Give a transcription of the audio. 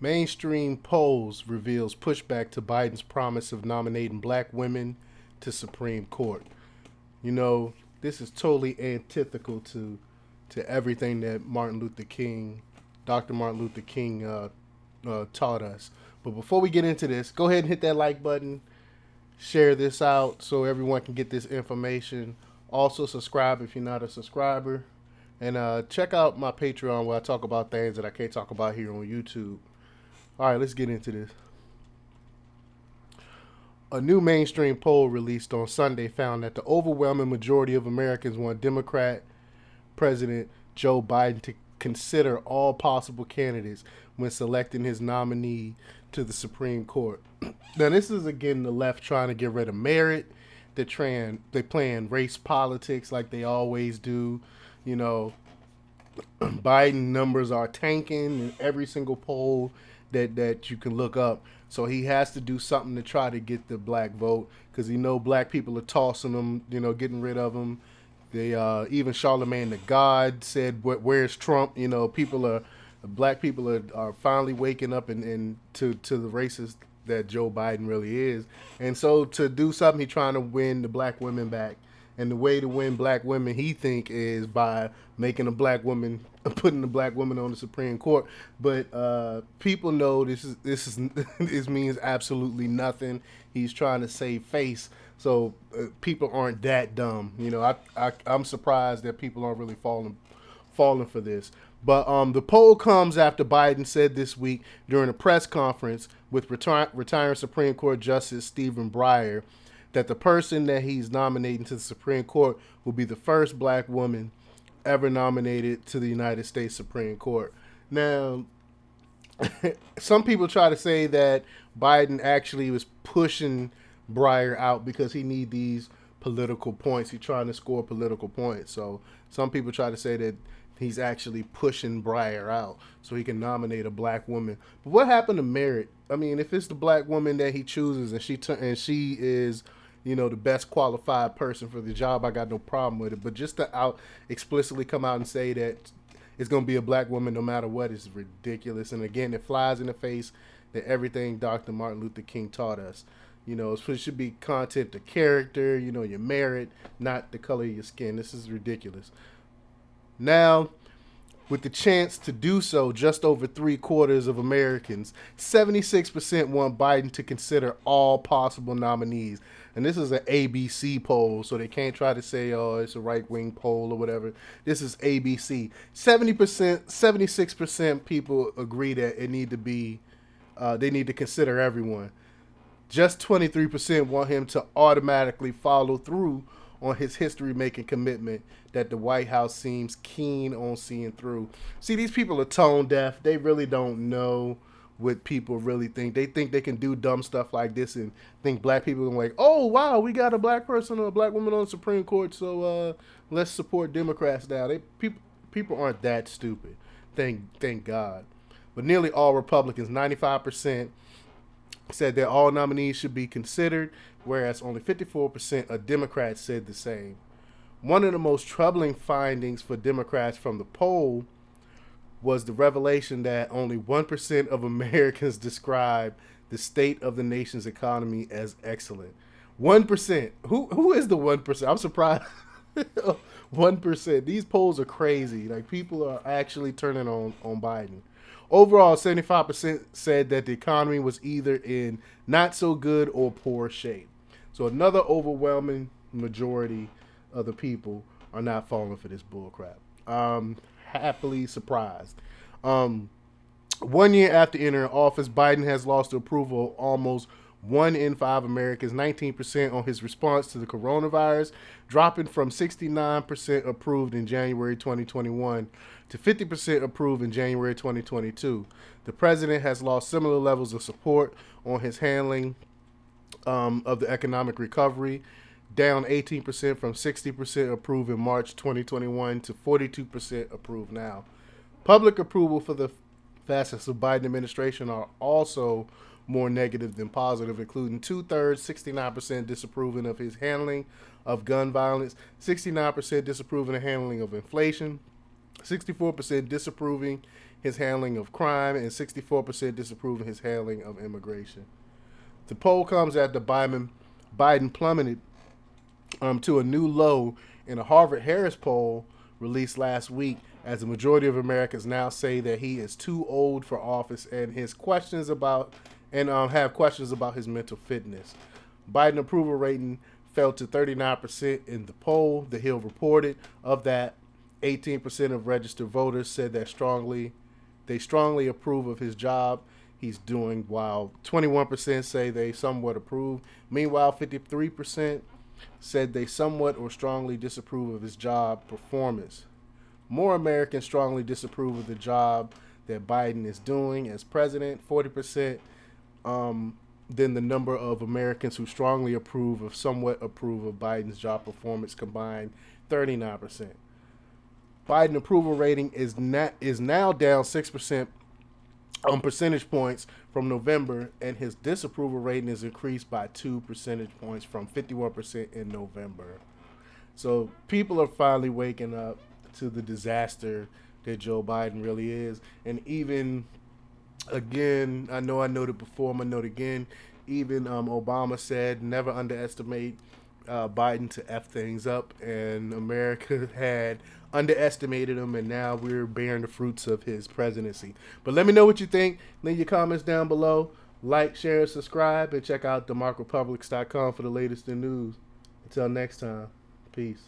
Mainstream polls reveals pushback to Biden's promise of nominating black women to Supreme Court. You know, this is totally antithetical to everything that Dr. Martin Luther King, taught us. But before we get into this, go ahead and hit that like button, share this out so everyone can get this information. Also, subscribe if you're not a subscriber, and check out my Patreon where I talk about things that I can't talk about here on YouTube. All right, let's get into this. A new mainstream poll released on Sunday found that the overwhelming majority of Americans want Democrat President Joe Biden to consider all possible candidates when selecting his nominee to the Supreme Court. Now, this is again the left trying to get rid of merit. They playing race politics like they always do. You know, Biden numbers are tanking in every single poll that you can look up. So he has to do something to try to get the black vote because black people are tossing them, getting rid of them. They even Charlemagne the God said, "Where's Trump?" Black people are finally waking up and to the racist that Joe Biden really is. And so to do something, he's trying to win the black women back. And the way to win black women, he think, is by making putting a black woman on the Supreme Court. But people know this means absolutely nothing. He's trying to save face, so people aren't that dumb. I'm surprised that people aren't really falling for this. But the poll comes after Biden said this week during a press conference with retiring Supreme Court Justice Stephen Breyer that the person that he's nominating to the Supreme Court will be the first black woman ever nominated to the United States Supreme Court. Now, some people try to say that Biden actually was pushing Breyer out because he need these political points. He's trying to score political points. So some people try to say that he's actually pushing Breyer out so he can nominate a black woman. But what happened to merit? I mean, if it's the black woman that he chooses and she is the best qualified person for the job, I got no problem with it. But just to explicitly come out and say that it's going to be a black woman no matter what is ridiculous. And again, it flies in the face that everything Dr. Martin Luther King taught us. It should be content to character, your merit, not the color of your skin. This is ridiculous. Now, with the chance to do so, just over 3/4 of Americans, 76% want Biden to consider all possible nominees. And this is an ABC poll, so they can't try to say, oh, it's a right-wing poll or whatever. This is ABC. 76% people agree that they need to consider everyone. Just 23% want him to automatically follow through on his history-making commitment that the White House seems keen on seeing through. See, these people are tone deaf. They really don't know what people really think. They think they can do dumb stuff like this and think black people are like, oh, wow, we got a black person or a black woman on the Supreme Court, so let's support Democrats now. People aren't that stupid. Thank God. But nearly all Republicans, 95%, said that all nominees should be considered, whereas only 54% of Democrats said the same. One of the most troubling findings for Democrats from the poll was the revelation that only 1% of Americans describe the state of the nation's economy as excellent. 1%. Who is the 1%? I'm surprised. 1%. These polls are crazy. Like, people are actually turning on Biden. Overall, 75% said that the economy was either in not so good or poor shape. So another overwhelming majority of the people are not falling for this bullcrap. Happily surprised. 1 year after entering office, Biden has lost the approval of almost 1 in 5 Americans, 19% on his response to the coronavirus, dropping from 69% approved in January 2021 to 50% approved in January 2022. The president has lost similar levels of support on his handling of the economic recovery, down 18% from 60% approved in March 2021 to 42% approved now. Public approval for the facets of Biden administration are also more negative than positive, including 2/3, 69% disapproving of his handling of gun violence, 69% disapproving of handling of inflation, 64% disapproving his handling of crime, and 64% disapproving his handling of immigration. The poll comes after Biden plummeted to a new low in a Harvard Harris poll released last week, as the majority of Americans now say that he is too old for office and his questions about and have questions about his mental fitness. Biden approval rating fell to 39% in the poll. The Hill reported. Of that, 18% of registered voters said that they strongly approve of his job he's doing, while 21% say they somewhat approve. Meanwhile, 53% said they somewhat or strongly disapprove of his job performance. More Americans strongly disapprove of the job that Biden is doing as president, 40%, than the number of Americans who strongly approve of somewhat approve of Biden's job performance combined, 39%. Biden approval rating is now down 6% percentage points from November, and his disapproval rating is increased by 2 percentage points from 51% in November. So people are finally waking up to the disaster that Joe Biden really is. And even, again, I noted before, I'm going to note again, even Obama said never underestimate Biden to F things up, and America had underestimated him, and now we're bearing the fruits of his presidency. But let me know what you think. Leave your comments down below. Like, share, and subscribe, and check out themarkrepublics.com for the latest in news. Until next time, peace.